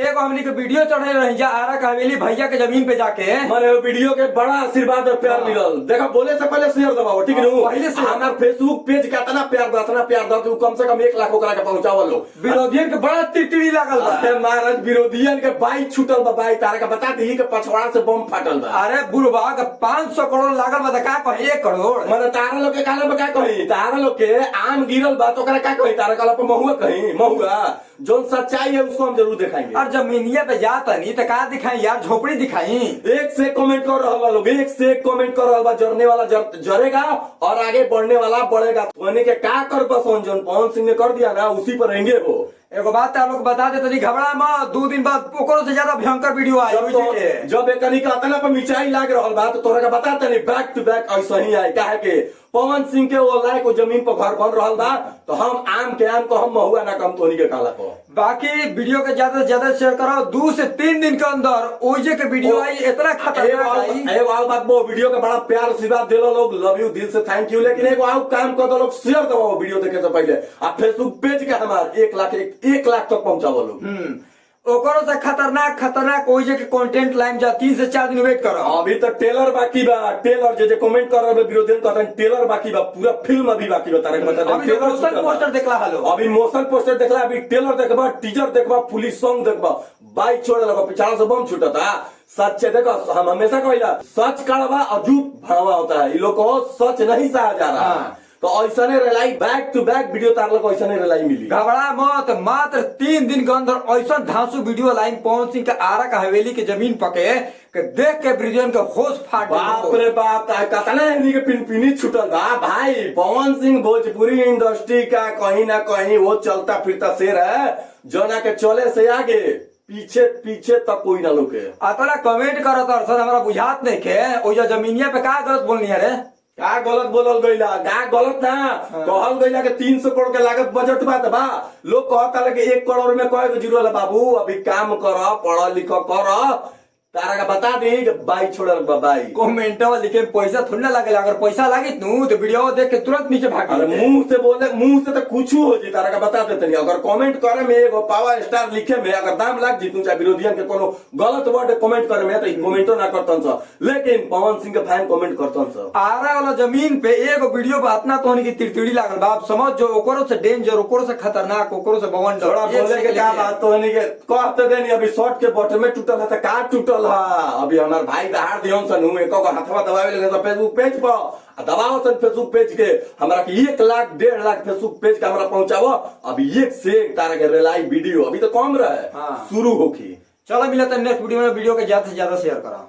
एक हमनी के वीडियो चढ़े रही जा आरा का हवेली भैया के जमीन पे जाके माने वीडियो के बड़ा आशीर्वाद और प्यार मिलल। देखा बोले से पहले शेयर दबाओ, ठीक है? पहले से हमार फेसबुक पेज का इतना प्यार दो कि कम से कम 1 लाख ओकरा के पहुंचावल लो। विरोधियन के बड़ा तिरतिरी लागल बा। अरे महाराज विरोधियन के बाइक छूटल बा, बाइक तारा का बता दी के पछवाड़ा से बम फाटल बा। अरे बुढ़वा के 500 करोड़ लागल बा, का कहे 1 करोड़। माने तारा लोग के काले में का कही, तारा लोग के आम गिरल बा तो ओकरा का कही, तारा काला पे महुआ कही, महुआ जो सच्चाई है उसको हम जरूर दिखाएंगे। और जमीनिया पे जाता नहीं तो का दिखाई यार, झोपड़ी दिखाई। एक से कमेंट कर रहा लोग, एक से कमेंट कर रहा, जरने वाला जरेगा और आगे बढ़ने वाला बढ़ेगा। तो के का कर बस जौन पवन सिंह ने कर दिया ना उसी पर रहेंगे वो। एगो बात आप लोग बता देते, घबरा मत, 2 दिन बाद ओकरो से ज्यादा भयंकर वीडियो आई। जब एक कहता पर मिचाई लाग रहा बा तो तोरा का बताते नहीं, बैक टू बैक ऐसा ही आई। काहे के पवन सिंह के वो लायक को जमीन पर घर बन रहा बा तो हम आम को हम महुआ ना कम तोनी के काला को। बाकी वीडियो के ज्यादा से ज्यादा शेयर करो। 2 से 3 दिन के अंदर ओजे के वीडियो आई, इतना खतरनाक आई। एगो बात वो वीडियो के बड़ा प्यार आशीर्वाद दे लोग, लव यू दिल से, थैंक यू। लेकिन एगो आउ काम कर दो लोग, शेयर दो वीडियो देखे से पहले। आप फेसबुक पेज के हमार 1 लाख तक पहुंचाओ लोग। ओकरो से खतरनाक ओजे के कंटेंट लाइन जा 3 से 4 दिन वेट करो। अभी तक टेलर बाकी बा, टेलर जे कमेंट कर रहे विरोधी कहते हैं टेलर बाकी बा, पूरा फिल्म अभी बाकी बता रहे बता अभी मोशन पोस्टर देखला हलो, अभी मोशन पोस्टर देखला, अभी टेलर देखबा, टीजर देखबा, पुलिस सॉन्ग देखबा, बाइक छोड़ लगा, पिछाड़ा से बम छूटता। सच देखो, हम हमेशा कहला सच कड़वा और झूठ भड़वा होता है। ये लोग को सच नहीं सहा जा रहा तो ऐसा रिलाई बैक टू बैक वीडियो तार लोग ऐसा रिलाई मिली। घबरा मत, मात्र 3 दिन के अंदर ऐसा धांसू वीडियो लाइन पवन सिंह के आरा का हवेली के जमीन पके के देख के ब्रिजन के होश फाट। बाप रे बाप, कतना के पिनपिनी छूटल बा भाई। पवन सिंह भोजपुरी इंडस्ट्री का कहीं ना कहीं वो चलता फिरता शेर है, जना के चले से आगे पीछे तक कोई ना लोगे। अतला कमेंट करत अरसन हमरा बुझात नहीं के ओजा जमीनिया पे का गलत बोलनी है रे, का गलत बोलल गईला, का गलत ना कहल गईला के 300 करोड़ के लागत बजट बात बा। लोग कहता कि 1 करोड़ में कहे जीरो है बाबू, अभी काम कर, पढ़ लिख कर, तारा का बता दी बाइक छोड़ल बाई। कमेंट लिखे पैसा थोड़ी ना लगे, अगर पैसा लागी तू तो वीडियो देख के तुरंत नीचे भाग। अरे मुंह से बोले, मुंह से तो कुछ हो जी, तारा का बता देते नहीं। अगर कमेंट करे में एगो पावर स्टार लिखे में अगर दाम लाग जी, तुम चाहे विरोधियन के कोनो गलत वर्ड कमेंट करे में तो कमेंटो ना करतन स, लेकिन पवन सिंह के फैन कमेंट करतन स। आरा वाला जमीन पे एगो वीडियो पे इतना तोहनी की तिरतिरी लागल बा, आप समझ जो ओकरो से डेंजर, ओकरो से खतरनाक, ओकरो से बवंडर। थोड़ा बोले के क्या बात तो नहीं के कहते देनी। अभी शॉर्ट के बॉटम में टूटल है तो का टूटल है। अभी हमारे भाई दहाड़ दियों सन एको हाथवा दबावे लगे तो फेसबुक पेज पर दबाओ सन, फेसबुक पेज के हमरा के 1 लाख 1.5 लाख फेसबुक पेज के हमरा पहुंचाओ। अभी 1 से 1 तारा के रिलाई वीडियो अभी तो कम रहे, शुरू होगी। चलो मिलते हैं नेक्स्ट वीडियो में, वीडियो के ज्यादा से ज्यादा शेयर करा।